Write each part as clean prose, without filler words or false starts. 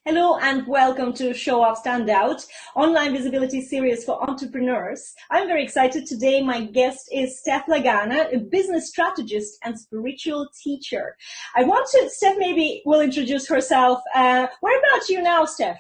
Hello and welcome to Show Up Stand Out, online visibility series for entrepreneurs. I'm very excited. Today my guest is Steph Lagana, a business strategist and spiritual teacher. Steph maybe will introduce herself. Whereabouts you now, Steph?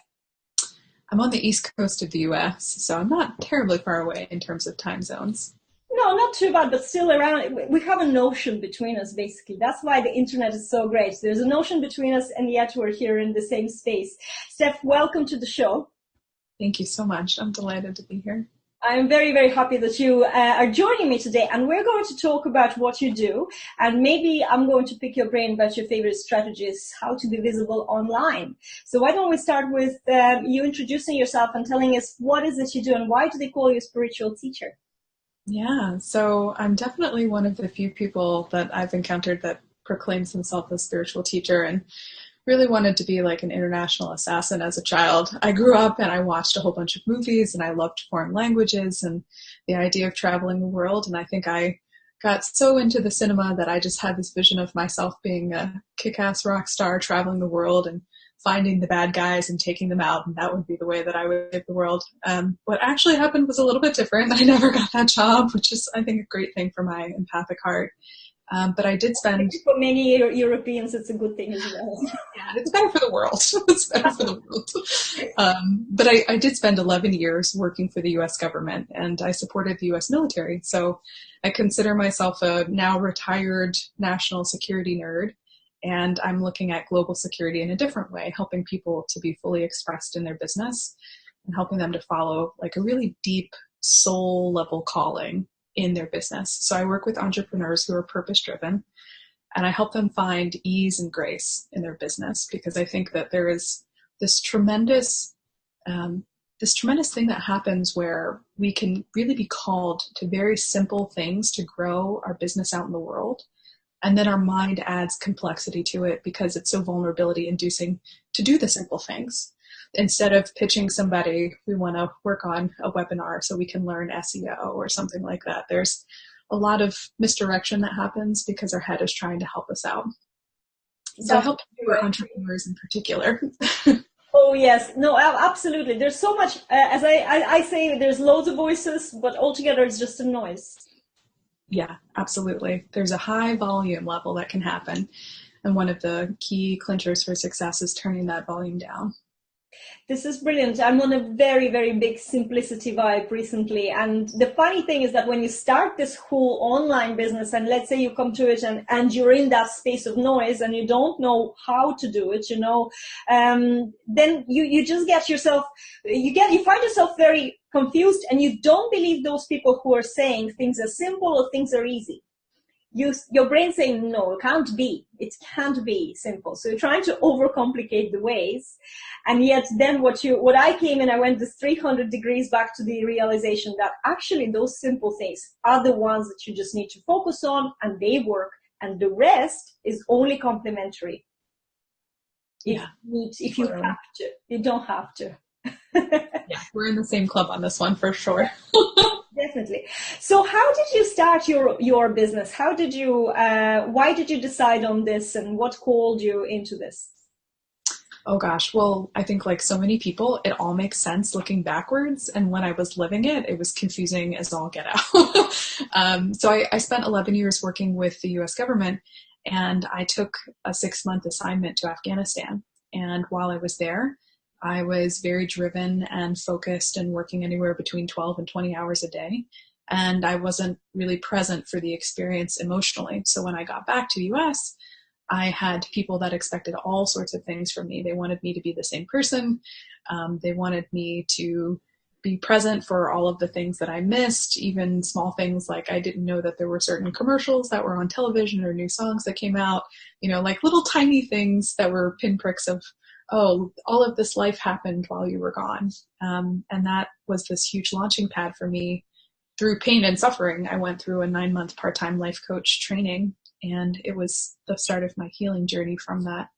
I'm on the east coast of the US, so I'm not terribly far away in terms of time zones. No, not too bad, but still around. We have an ocean between us, basically. That's why the internet is so great. There's an ocean between us, and yet we're here in the same space. Steph, welcome to the show. Thank you so much. I'm delighted to be here. I'm very, very happy that you are joining me today, and we're going to talk about what you do, and maybe I'm going to pick your brain about your favorite strategies, how to be visible online. So why don't we start with you introducing yourself and telling us what is it you do, and why do they call you a spiritual teacher? Yeah, so I'm definitely one of the few people that I've encountered that proclaims himself a spiritual teacher and really wanted to be like an international assassin as a child. I grew up and I watched a whole bunch of movies and I loved foreign languages and the idea of traveling the world. And I think I got so into the cinema that I just had this vision of myself being a kick-ass rock star traveling the world and finding the bad guys and taking them out, and that would be the way that I would save the world. What actually happened was a little bit different. I never got that job, which is, I think, a great thing for my empathic heart. But I did spend... For many Europeans, it's a good thing as well. Yeah, it's better for the world. It's better for the world. But I did spend 11 years working for the U.S. government, and I supported the U.S. military. So I consider myself a now retired national security nerd. And I'm looking at global security in a different way, helping people to be fully expressed in their business and helping them to follow like a really deep soul level calling in their business. So I work with entrepreneurs who are purpose driven and I help them find ease and grace in their business because I think that there is this tremendous thing that happens where we can really be called to very simple things to grow our business out in the world. And then our mind adds complexity to it because it's so vulnerability inducing to do the simple things. Instead of pitching somebody, we want to work on a webinar so we can learn SEO or something like that. There's a lot of misdirection that happens because our head is trying to help us out. So I help entrepreneurs in particular. Oh, yes. No, absolutely. There's so much, as I say, there's loads of voices, but altogether it's just a noise. Yeah, absolutely. There's a high volume level that can happen. And one of the key clinchers for success is turning that volume down. This is brilliant. I'm on a very, very big simplicity vibe recently. And the funny thing is that when you start this whole online business, and let's say you come to it and you're in that space of noise and you don't know how to do it, then you just get yourself, you find yourself very confused and you don't believe those people who are saying things are simple or things are easy. Your brain saying, no, it can't be. It can't be simple. So you're trying to overcomplicate the ways. And yet then what I came in, I went this 300 degrees back to the realization that actually those simple things are the ones that you just need to focus on and they work. And the rest is only complementary. If you have to, you don't have to. Yeah, we're in the same club on this one for sure. Definitely. So how did you start your business? Why did you decide on this and what called you into this? Oh gosh, well, I think like so many people, it all makes sense looking backwards. And when I was living it, it was confusing as all get out. So I spent 11 years working with the US government and I took a 6-month assignment to Afghanistan. And while I was there, I was very driven and focused and working anywhere between 12 and 20 hours a day. And I wasn't really present for the experience emotionally. So when I got back to the US, I had people that expected all sorts of things from me. They wanted me to be the same person. They wanted me to be present for all of the things that I missed, even small things like I didn't know that there were certain commercials that were on television or new songs that came out, like little tiny things that were pinpricks of, oh, all of this life happened while you were gone. And that was this huge launching pad for me through pain and suffering. I went through a 9-month part-time life coach training, and it was the start of my healing journey from that.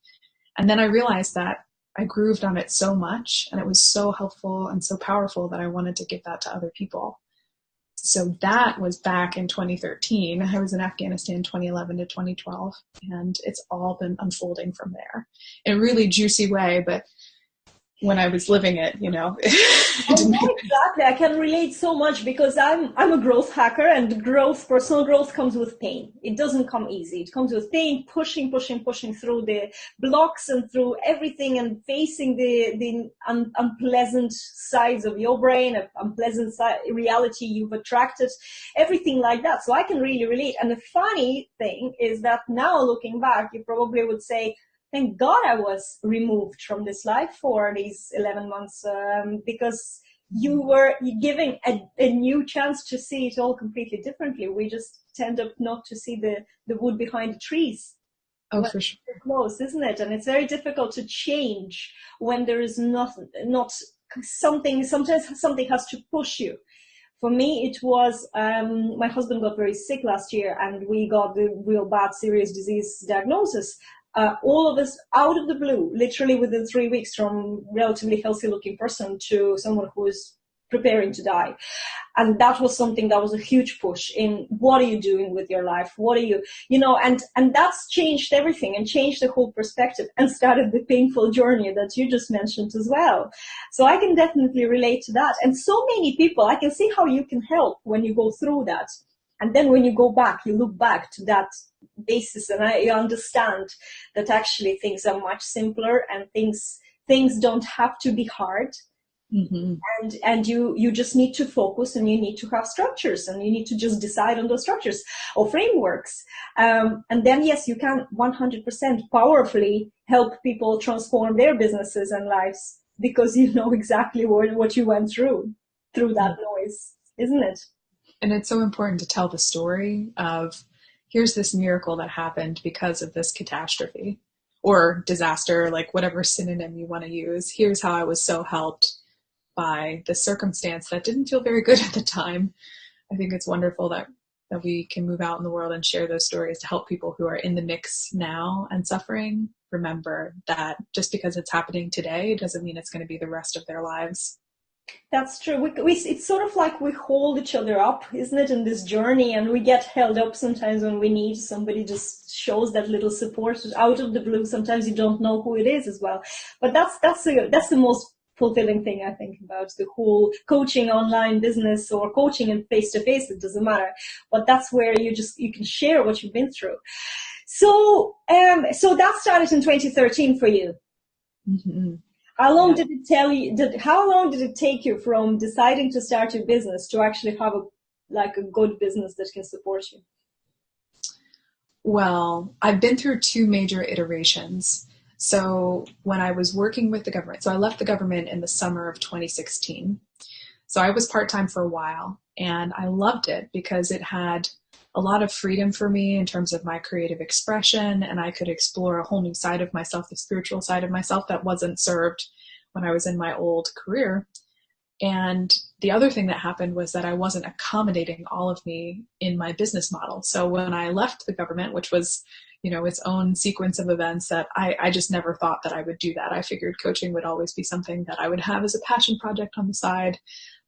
And then I realized that I grooved on it so much, and it was so helpful and so powerful that I wanted to give that to other people. So that was back in 2013. I was in Afghanistan 2011 to 2012, and it's all been unfolding from there in a really juicy way. But when I was living it, I it didn't know exactly. I can relate so much because I'm a growth hacker, and personal growth comes with pain. It doesn't come easy. It comes with pain, pushing through the blocks and through everything, and facing the unpleasant sides of your brain, unpleasant reality you've attracted, everything like that. So I can really relate. And the funny thing is that now looking back, you probably would say, thank God I was removed from this life for these 11 months, because you were giving a new chance to see it all completely differently. We just tend up not to see the wood behind the trees. Oh, When for sure. it's close, isn't it? And it's very difficult to change when there is not something. Sometimes something has to push you. For me, it was my husband got very sick last year, and we got the real bad, serious disease diagnosis. All of us out of the blue, literally within 3 weeks, from relatively healthy looking person to someone who is preparing to die. And that was something that was a huge push in what are you doing with your life? What are you, and that's changed everything and changed the whole perspective and started the painful journey that you just mentioned as well. So I can definitely relate to that. And so many people, I can see how you can help when you go through that. And then when you go back, you look back to that basis, and I understand that actually things are much simpler, and things don't have to be hard. Mm-hmm. And you just need to focus, and you need to have structures, and you need to just decide on those structures or frameworks. And then, yes, you can 100% powerfully help people transform their businesses and lives, because you know exactly what you went through that noise, isn't it? And it's so important to tell the story of here's this miracle that happened because of this catastrophe or disaster, like whatever synonym you want to use. Here's how I was so helped by the circumstance that didn't feel very good at the time. I think it's wonderful that we can move out in the world and share those stories to help people who are in the mix now and suffering. Remember that just because it's happening today doesn't mean it's going to be the rest of their lives. That's true. It's sort of like we hold each other up, isn't it, in this journey? And we get held up sometimes when we need somebody just shows that little support out of the blue. Sometimes you don't know who it is as well. But that's the most fulfilling thing, I think, about the whole coaching online business or coaching and face to face. It doesn't matter. But that's where you can share what you've been through. So that started in 2013 for you. Mm-hmm. How long did how long did it take you from deciding to start your business to actually have a good business that can support you? Well, I've been through two major iterations. So when I was working with the government, so I left the government in the summer of 2016. So I was part-time for a while, and I loved it because it had a lot of freedom for me in terms of my creative expression, and I could explore a whole new side of myself, the spiritual side of myself that wasn't served when I was in my old career. And the other thing that happened was that I wasn't accommodating all of me in my business model. So when I left the government, which was, its own sequence of events that I just never thought that I would do that. I figured coaching would always be something that I would have as a passion project on the side,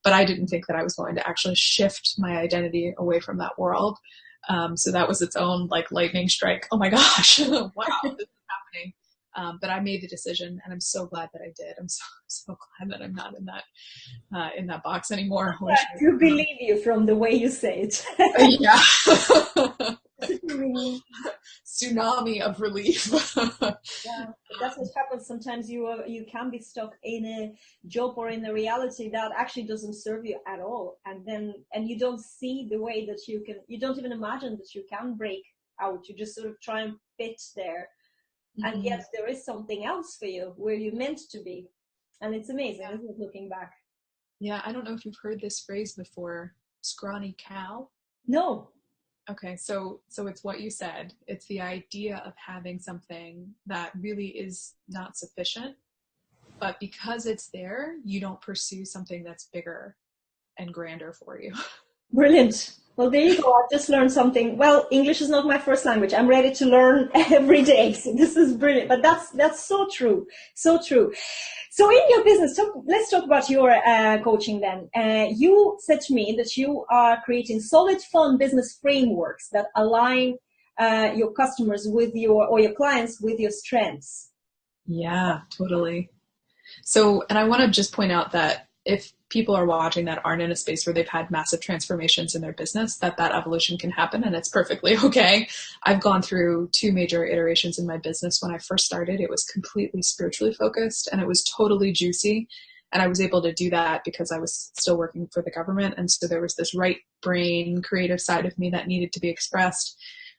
but I didn't think that I was going to actually shift my identity away from that world. So that was its own lightning strike. Oh my gosh, wow, this is happening. But I made the decision, and I'm so glad that I did. I'm so glad that I'm not in that box anymore. I do believe you from the way you say it. Yeah. Tsunami of relief. Yeah, that's what happens. Sometimes you can be stuck in a job or in a reality that actually doesn't serve you at all, and you don't see the way that you don't even imagine that you can break out. You just sort of try and fit there. Mm-hmm. And yet there is something else for you where you're meant to be. And it's amazing, isn't it, looking back? Yeah, I don't know if you've heard this phrase before, scrawny cow. No. Okay, so it's what you said. It's the idea of having something that really is not sufficient, but because it's there, you don't pursue something that's bigger and grander for you. Brilliant. Well, there you go. I've just learned something. Well, English is not my first language. I'm ready to learn every day. So this is brilliant. But that's so true. So true. So in your business, let's talk about your coaching then. You said to me that you are creating solid, fun business frameworks that align your customers with your clients with your strengths. Yeah, totally. So, and I want to just point out that if people are watching that aren't in a space where they've had massive transformations in their business, that evolution can happen and it's perfectly okay. I've gone through two major iterations in my business. When I first started, it was completely spiritually focused and it was totally juicy. And I was able to do that because I was still working for the government. And so there was this right brain creative side of me that needed to be expressed.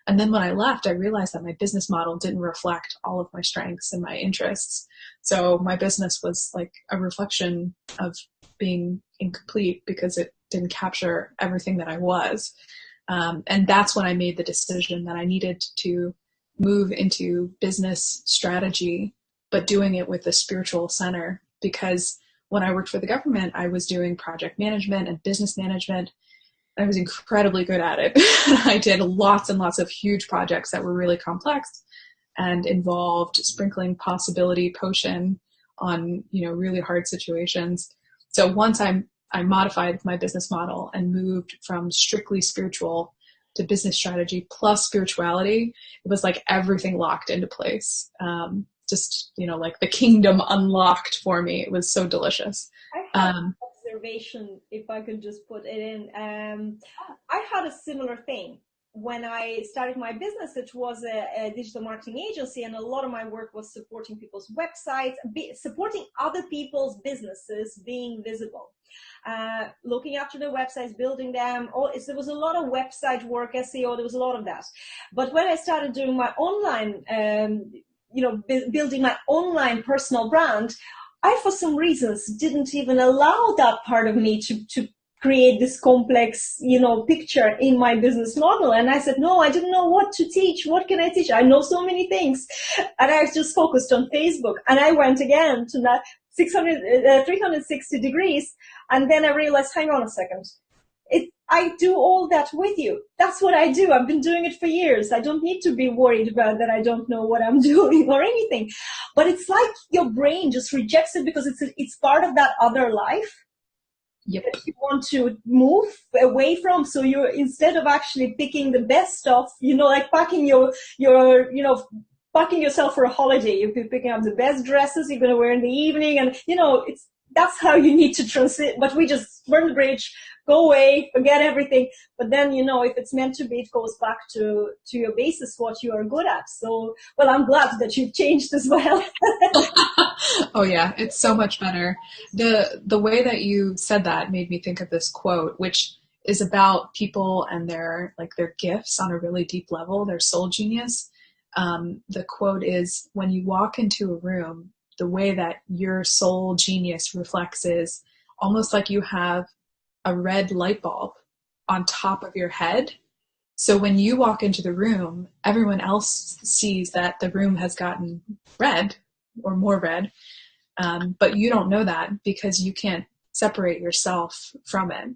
And then when I left, I realized that my business model didn't reflect all of my strengths and my interests. So my business was like a reflection of being incomplete because it didn't capture everything that I was. And that's when I made the decision that I needed to move into business strategy, but doing it with a spiritual center. Because when I worked for the government, I was doing project management and business management. I was incredibly good at it. I did lots and lots of huge projects that were really complex and involved sprinkling possibility potion on, really hard situations. So once I modified my business model and moved from strictly spiritual to business strategy plus spirituality, it was like everything locked into place. Like the kingdom unlocked for me. It was so delicious. I have an observation, if I could just put it in. I had a similar thing. When I started my business, it was a digital marketing agency, and a lot of my work was supporting people's websites, supporting other people's businesses being visible, looking after their websites, building them. There was a lot of website work, SEO, there was a lot of that. But when I started doing my online, building my online personal brand, I, for some reasons, didn't even allow that part of me to create this complex, picture in my business model. And I said, no, I didn't know what to teach. What can I teach? I know so many things. And I just focused on Facebook. And I went again to that 360 degrees. And then I realized, hang on a second. I do all that with you. That's what I do. I've been doing it for years. I don't need to be worried about that I don't know what I'm doing or anything. But it's like your brain just rejects it because it's part of that other life. Yep. That you want to move away from. So you're, instead of actually picking the best stuff, like packing packing yourself for a holiday, you're picking up the best dresses you're going to wear in the evening. And, that's how you need to transit. But we just burn the bridge, go away, forget everything. But then, if it's meant to be, it goes back to your basis, what you are good at. So, well, I'm glad that you've changed as well. Oh yeah, it's so much better. The way that you said that made me think of this quote, which is about people and their gifts on a really deep level, their soul genius. The quote is, when you walk into a room, the way that your soul genius reflects is almost like you have a red light bulb on top of your head. So when you walk into the room, everyone else sees that the room has gotten red or more red, but you don't know that because you can't separate yourself from it.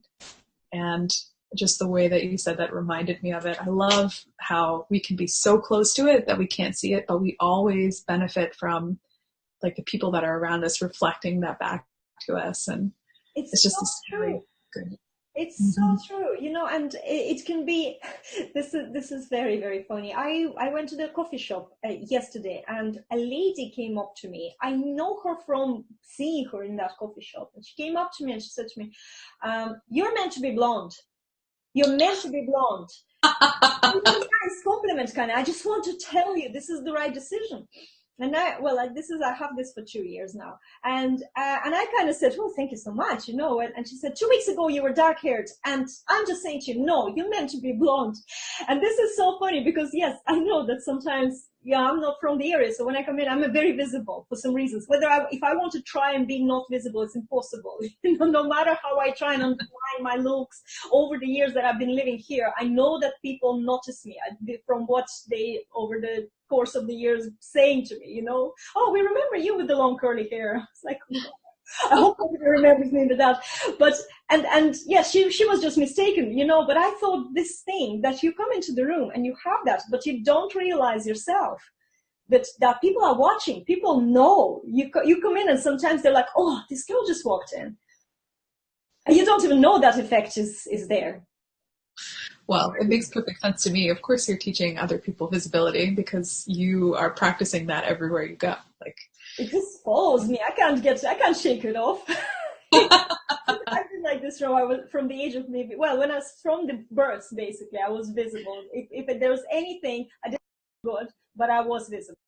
And just the way that you said that reminded me of it. I love how we can be so close to it that we can't see it, but we always benefit from the people that are around us reflecting that back to us. And it's just so really true. good. It's so true, and it can be, this is very, very funny. I went to the coffee shop yesterday, and a lady came up to me. I know her from seeing her in that coffee shop. And she came up to me and she said to me, you're meant to be blonde. You're meant to be blonde. Nice compliment, kind of. I just want to tell you, this is the right decision. And I have this for 2 years now. And I kind of said, oh, thank you so much, and she said, 2 weeks ago, you were dark haired. And I'm just saying to you, no, you're meant to be blonde. And this is so funny because, yes, I know that sometimes, I'm not from the area. So when I come in, I'm very visible for some reasons. If I want to try and be not visible, it's impossible. No matter how I try and underline my looks over the years that I've been living here, I know that people notice me from what they, over the course of the years, saying to me, oh, we remember you with the long curly hair. It's like, I hope nobody remembers me with that. But, and yeah, she was just mistaken, but I thought this thing that you come into the room and you have that, but you don't realize yourself that people are watching. People know you come in and sometimes they're like, oh, this girl just walked in. And you don't even know that effect is there. Well, it makes perfect sense to me. Of course, you're teaching other people visibility because you are practicing that everywhere you go. It just follows me. I can't shake it off. I've been like this from the age of maybe, well, when I was from the birth, basically, I was visible. If there was anything, I didn't do good, but I was visible.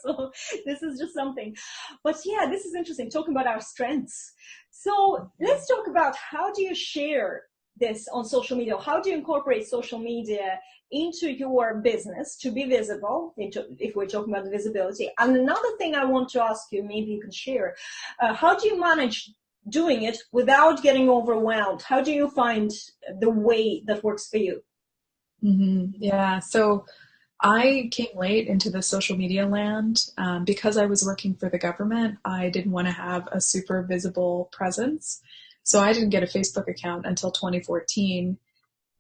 So this is just something. But yeah, this is interesting, talking about our strengths. So let's talk about, how do you share this on social media? How do you incorporate social media into your business to be visible, if we're talking about visibility? And another thing I want to ask you, maybe you can share, how do you manage doing it without getting overwhelmed? How do you find the way that works for you? Yeah. So I came late into the social media land because I was working for the government. I didn't want to have a super visible presence. So I didn't get a Facebook account until 2014.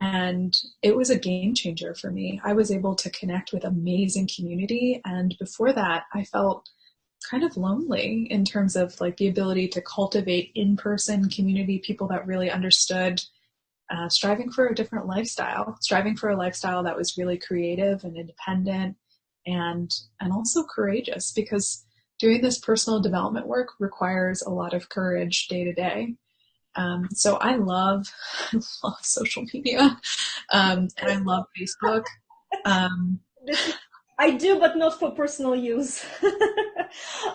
And it was a game changer for me. I was able to connect with amazing community. And before that, I felt kind of lonely in terms of like the ability to cultivate in-person community, people that really understood, striving for a different lifestyle, striving for a lifestyle that was really creative and independent and also courageous, because doing this personal development work requires a lot of courage day to day. So I love, I love social media, and I love Facebook. Um, I do, but not for personal use.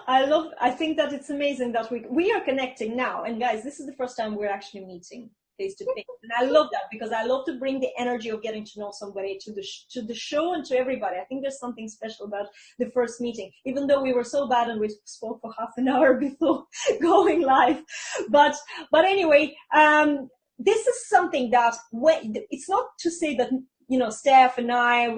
I think that it's amazing that we are connecting now. And guys, this is the first time we're actually meeting face to face. And I love that, because I love to bring the energy of getting to know somebody to the show and to everybody. I think there's something special about the first meeting, even though we were so bad and we spoke for half an hour before going live. But anyway, this is something that, it's not to say that, Steph and I,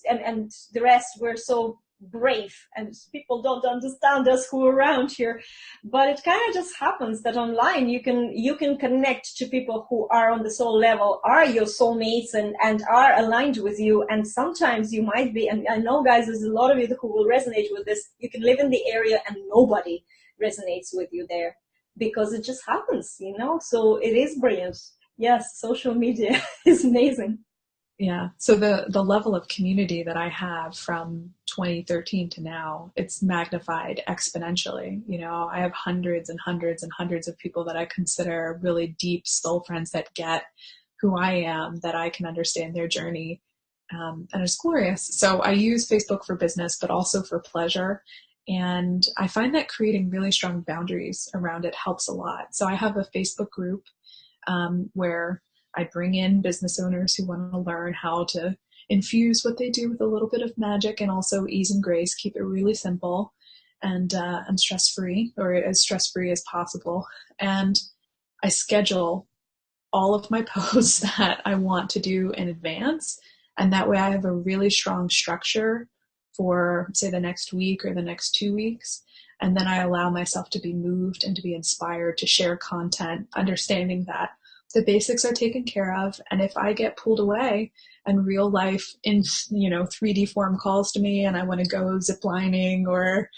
and the rest, we're so brave and people don't understand us who are around here, but it kind of just happens that online you can connect to people who are on the soul level, are your soulmates, and are aligned with you. And sometimes you might be, and I know, guys, there's a lot of you who will resonate with this. You can live in the area and nobody resonates with you there, because it just happens, so it is brilliant. Yes, social media is amazing. yeah. So the level of community that I have from 2013 to now, it's magnified exponentially. I have hundreds and hundreds and hundreds of people that I consider really deep soul friends that get who I am, that I can understand their journey. And it's glorious. So I use Facebook for business, but also for pleasure. And I find that creating really strong boundaries around it helps a lot. So I have a Facebook group where I bring in business owners who want to learn how to infuse what they do with a little bit of magic and also ease and grace, keep it really simple and stress-free, or as stress-free as possible. And I schedule all of my posts that I want to do in advance. And that way I have a really strong structure for, say, the next week or the next 2 weeks. And then I allow myself to be moved and to be inspired to share content, understanding that the basics are taken care of. And if I get pulled away and real life in 3D form calls to me and I want to go ziplining or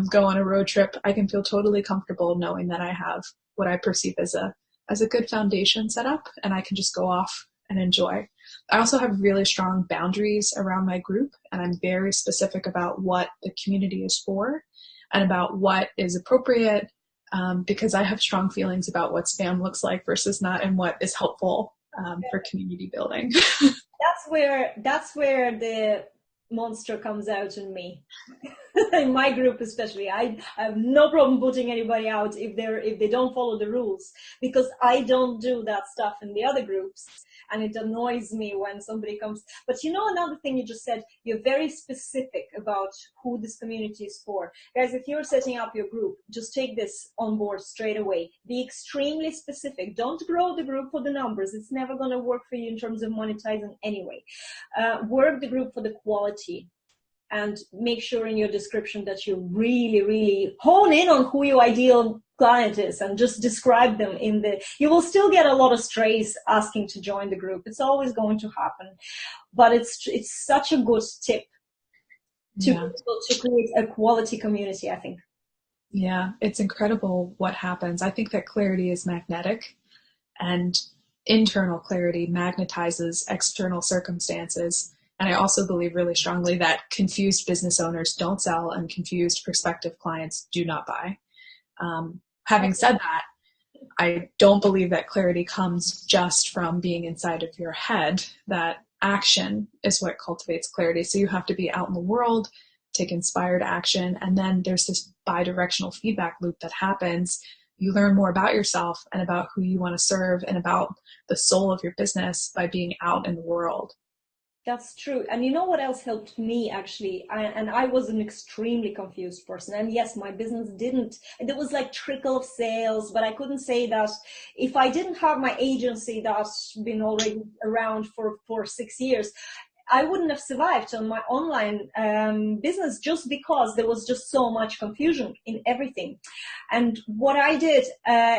go on a road trip, I can feel totally comfortable knowing that I have what I perceive as a good foundation set up, and I can just go off and enjoy. I also have really strong boundaries around my group, and I'm very specific about what the community is for and about what is appropriate, because I have strong feelings about what spam looks like versus not, and what is helpful for community building. That's where the monster comes out in me. In my group especially, I have no problem putting anybody out if they don't follow the rules, because I don't do that stuff in the other groups, and it annoys me when somebody comes. But another thing you just said, you're very specific about who this community is for. Guys, if you're setting up your group, just take this on board straight away. Be extremely specific. Don't grow the group for the numbers. It's never going to work for you in terms of monetizing anyway. Work the group for the quality. And make sure in your description that you really, really hone in on who your ideal client is, and just describe them you will still get a lot of strays asking to join the group. It's always going to happen, but it's such a good tip to create a quality community, I think. Yeah, it's incredible what happens. I think that clarity is magnetic, and internal clarity magnetizes external circumstances. And I also believe really strongly that confused business owners don't sell and confused prospective clients do not buy. Having said that, I don't believe that clarity comes just from being inside of your head, that action is what cultivates clarity. So you have to be out in the world, take inspired action, and then there's this bi-directional feedback loop that happens. You learn more about yourself and about who you want to serve and about the soul of your business by being out in the world. That's true. And you know what else helped me actually? I was an extremely confused person. And yes, my business didn't, there was like trickle of sales, but I couldn't say that if I didn't have my agency that's been already around for 6 years, I wouldn't have survived on my online business just because there was just so much confusion in everything. And what I did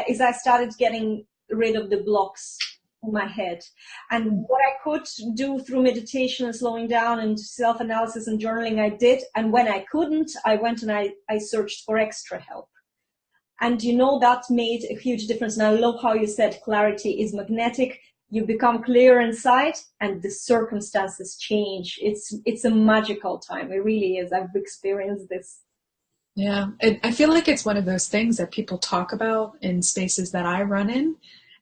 is I started getting rid of the blocks in my head. And what I could do through meditation and slowing down and self-analysis and journaling, I did. And when I couldn't, I went and I searched for extra help. And that made a huge difference. And I love how you said clarity is magnetic. You become clear inside and the circumstances change. It's a magical time. It really is. I've experienced this. Yeah. I feel like it's one of those things that people talk about in spaces that I run in.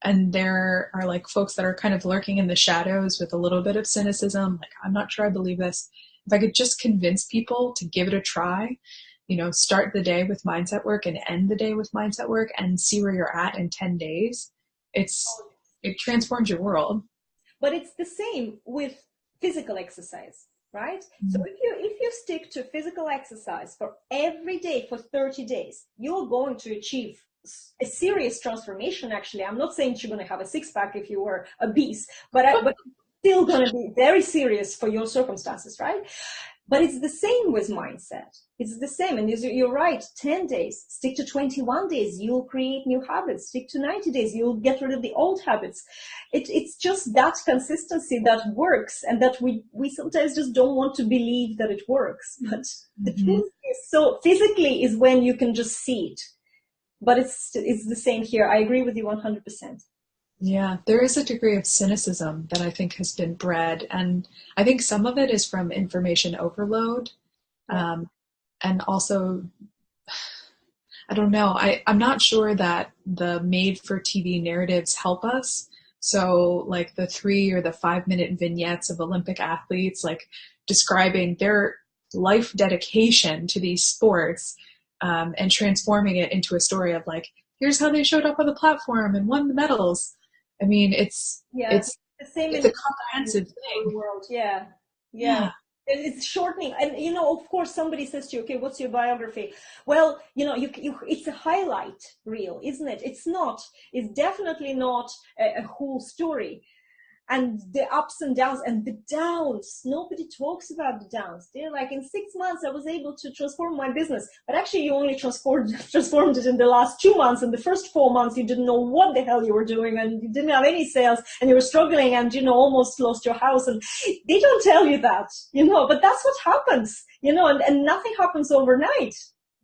And there are like folks that are kind of lurking in the shadows with a little bit of cynicism. Like, I'm not sure I believe this. If I could just convince people to give it a try, start the day with mindset work and end the day with mindset work and see where you're at in 10 days, it transforms your world. But it's the same with physical exercise, right? Mm-hmm. So if you stick to physical exercise for every day for 30 days, you're going to achieve a serious transformation. Actually, I'm not saying you're going to have a six-pack if you were obese, but it's still going to be very serious for your circumstances, right? But it's the same with mindset. It's the same. And you're right, 10 days, stick to 21 days, you'll create new habits. Stick to 90 days, you'll get rid of the old habits. It's just that consistency that works, and that we sometimes just don't want to believe that it works. But the truth is, so physically is when you can just see it. But it's the same here. I agree with you 100%. Yeah, there is a degree of cynicism that I think has been bred. And I think some of it is from information overload. And also, I don't know, I'm not sure that the made-for-TV narratives help us. So like the 3 or the 5 minute vignettes of Olympic athletes, like describing their life dedication to these sports, and transforming it into a story of like, here's how they showed up on the platform and won the medals. I mean, it's the same. It's a comprehensive thing. World. Yeah. It's shortening. And, of course, somebody says to you, okay, what's your biography? Well, it's a highlight reel, isn't it? It's definitely not a whole story. And the ups and downs, and the downs, nobody talks about the downs. They're like, in 6 months, I was able to transform my business. But actually, you only transformed it in the last 2 months. In the first 4 months, you didn't know what the hell you were doing, and you didn't have any sales, and you were struggling, and, almost lost your house. And they don't tell you that, but that's what happens, and nothing happens overnight.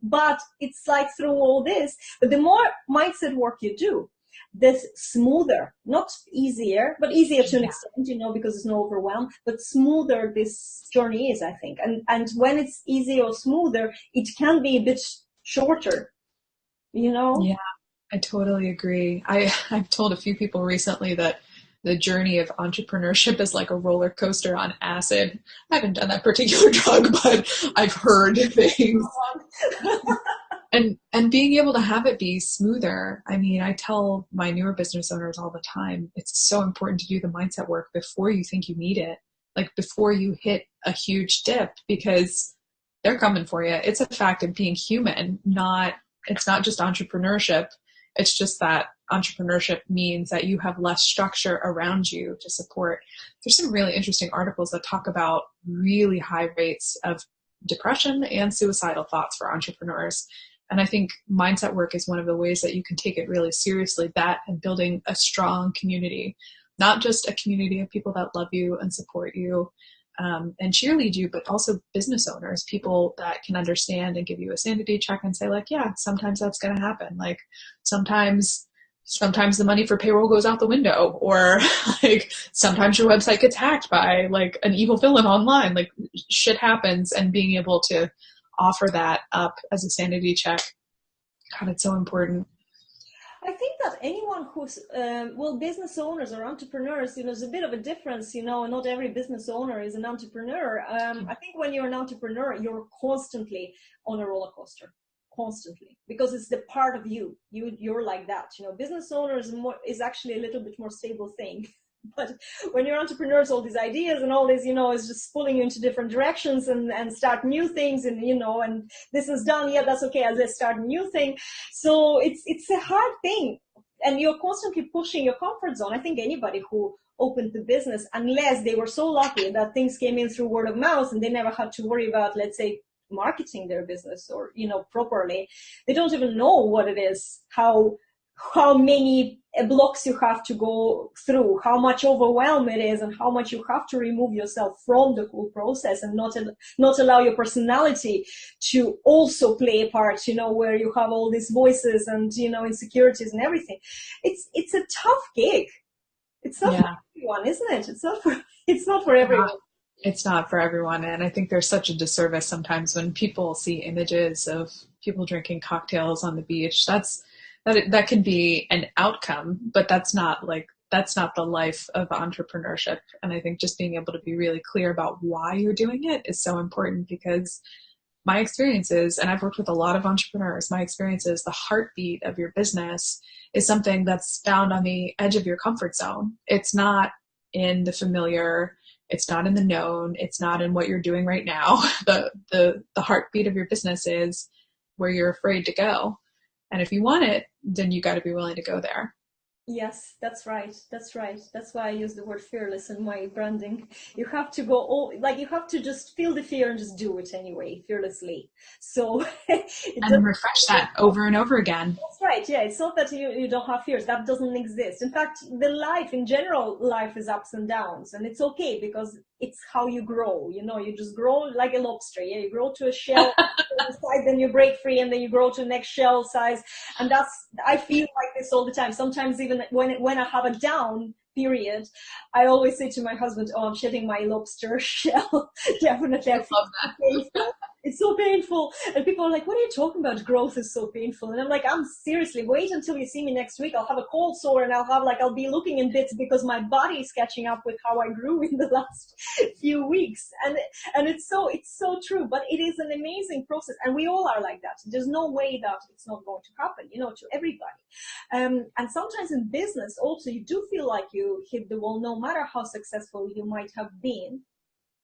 But it's like through all this, but the more mindset work you do, this smoother, not easier, but easier to an extent, because there's no overwhelm, but smoother this journey is, I think. And when it's easier or smoother, it can be a bit shorter, Yeah, I totally agree. I've told a few people recently that the journey of entrepreneurship is like a roller coaster on acid. I haven't done that particular drug, but I've heard things. And being able to have it be smoother. I mean, I tell my newer business owners all the time, it's so important to do the mindset work before you think you need it, like before you hit a huge dip, because they're coming for you. It's a fact of being human, it's not just entrepreneurship. It's just that entrepreneurship means that you have less structure around you to support. There's some really interesting articles that talk about really high rates of depression and suicidal thoughts for entrepreneurs. And I think mindset work is one of the ways that you can take it really seriously, that and building a strong community, not just a community of people that love you and support you and cheerlead you, but also business owners, people that can understand and give you a sanity check and say like, yeah, sometimes that's going to happen. Like sometimes sometimes the money for payroll goes out the window, or like sometimes your website gets hacked by like an evil villain online. Like shit happens, and being able to offer that up as a sanity check, God, it's so important. I think that anyone who's, well, business owners or entrepreneurs, there's a bit of a difference, not every business owner is an entrepreneur. I think when you're an entrepreneur, you're constantly on a roller coaster, constantly, because it's the part of you're like that. Business owner is actually a little bit more stable thing. But when you're entrepreneurs, all these ideas and all this, is just pulling you into different directions and start new things, and and this is done, yeah, that's okay, let's start a new thing. So it's a hard thing, and you're constantly pushing your comfort zone. I think anybody who opened the business, unless they were so lucky that things came in through word of mouth and they never had to worry about, let's say, marketing their business or properly, they don't even know what it is, how many blocks you have to go through, how much overwhelm it is, and how much you have to remove yourself from the whole process and not allow your personality to also play a part, where you have all these voices and, insecurities and everything. It's a tough gig. It's not for everyone, isn't it? It's not for everyone. It's not for everyone. And I think there's such a disservice sometimes when people see images of people drinking cocktails on the beach. That can be an outcome, but that's not the life of entrepreneurship. And I think just being able to be really clear about why you're doing it is so important, because my experience is, and I've worked with a lot of entrepreneurs, my experience is the heartbeat of your business is something that's found on the edge of your comfort zone. It's not in the familiar. It's not in the known. It's not in what you're doing right now. The heartbeat of your business is where you're afraid to go. And if you want it, then you got to be willing to go there. Yes, that's right. That's right. That's why I use the word fearless in my branding. You have to go you have to just feel the fear and just do it anyway, fearlessly. So and refresh that over and over again. That's right. Yeah, it's not that you don't have fears. That doesn't exist. In fact, life is ups and downs, and it's okay, because it's how you grow. You just grow like a lobster. Yeah, you grow to a shell size, then you break free, and then you grow to the next shell size. And I feel like this all the time. Sometimes even when I have a down period, I always say to my husband, "Oh, I'm shedding my lobster shell." Definitely, I love that. It's so painful. And people are like, "What are you talking about? Growth is so painful." And I'm like, seriously, wait until you see me next week. I'll have a cold sore, and I'll be looking in bits, because my body is catching up with how I grew in the last few weeks. And it's so true. But it is an amazing process, and we all are like that. There's no way that it's not going to happen, to everybody. And sometimes in business also, you do feel like you hit the wall, no matter how successful you might have been.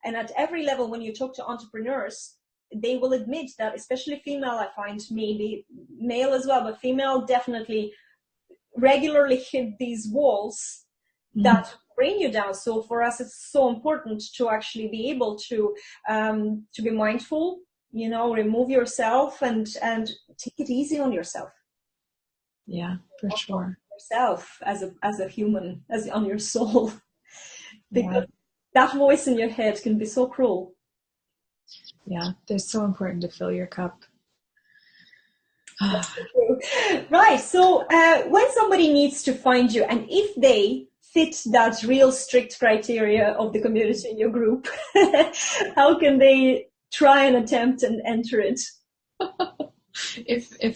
And at every level, when you talk to entrepreneurs, they will admit that, especially female, I find, maybe male as well, but female definitely regularly hit these walls that bring you down. So for us, it's so important to actually be able to be mindful, remove yourself and take it easy on yourself. Yeah, for sure. Yourself as a human, as on your soul, because that voice in your head can be so cruel. Yeah, they're so important to fill your cup. Right. So when somebody needs to find you, and if they fit that real strict criteria of the community in your group, how can they try and attempt and enter it?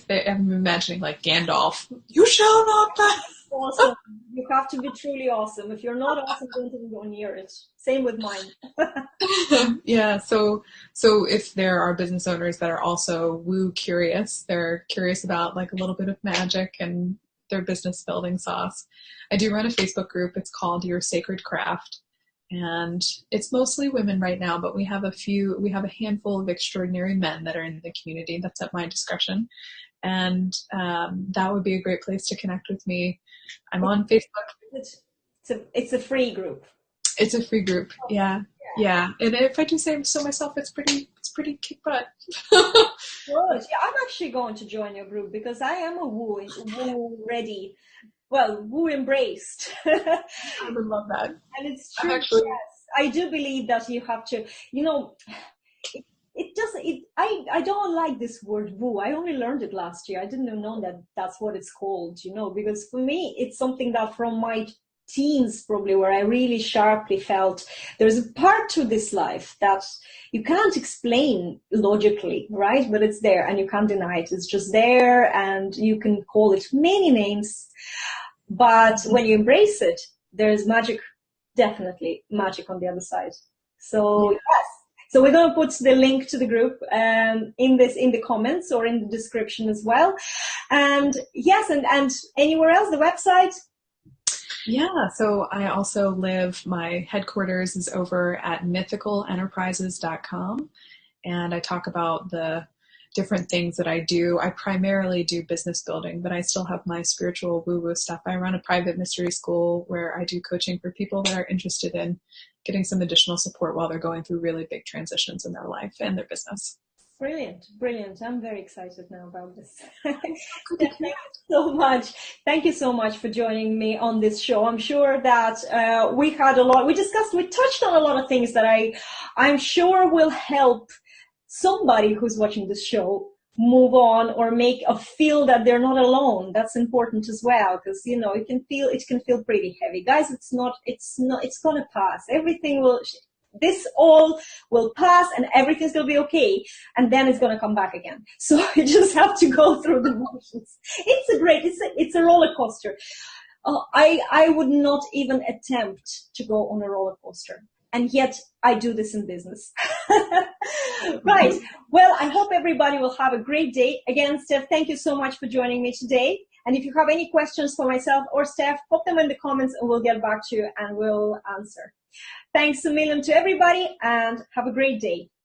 I'm imagining like Gandalf, you shall not pass. Awesome. You have to be truly awesome. If you're not awesome, don't even go near it. Same with mine. Yeah. So if there are business owners that are also woo curious, they're curious about like a little bit of magic and their business building sauce, I do run a Facebook group. It's called Your Sacred Craft. And it's mostly women right now, but we have a handful of extraordinary men that are in the community. That's at my discretion. And that would be a great place to connect with me. I'm on Facebook. It's a free group. It's a free group. Yeah. And if I do say so myself, it's pretty kick butt. Good. Yeah, I'm actually going to join your group, because I am a woo ready. Well, woo embraced. I would love that. And it's true. Yes, I do believe that you have to, it doesn't, I don't like this word woo. I only learned it last year. I didn't even know that that's what it's called, because for me, it's something that from my teens probably where I really sharply felt there's a part to this life that you can't explain logically, right? But it's there and you can't deny it. It's just there and you can call it many names. But when you embrace it, there's magic, definitely magic on the other side. So yes. So we're going to put the link to the group in the comments or in the description as well. And yes, and anywhere else, the website. Yeah, so I also my headquarters is over at mythicalenterprises.com, and I talk about the different things that I do. I primarily do business building, but I still have my spiritual woo-woo stuff. I run a private mystery school where I do coaching for people that are interested in getting some additional support while they're going through really big transitions in their life and their business. Brilliant, brilliant. I'm very excited now about this. Thank you so much. Thank you so much for joining me on this show. I'm sure that we touched on a lot of things that I'm sure will help somebody who's watching this show move on or feel that they're not alone. That's important as well, because it can feel pretty heavy. Guys, it's gonna pass. This all will pass and everything's going to be okay, and then it's going to come back again. So you just have to go through the motions. It's a roller coaster. I would not even attempt to go on a roller coaster, and yet I do this in business. Right. Well, I hope everybody will have a great day. Again, Steph, thank you so much for joining me today. And if you have any questions for myself or Steph, pop them in the comments and we'll get back to you and we'll answer. Thanks a million to everybody and have a great day.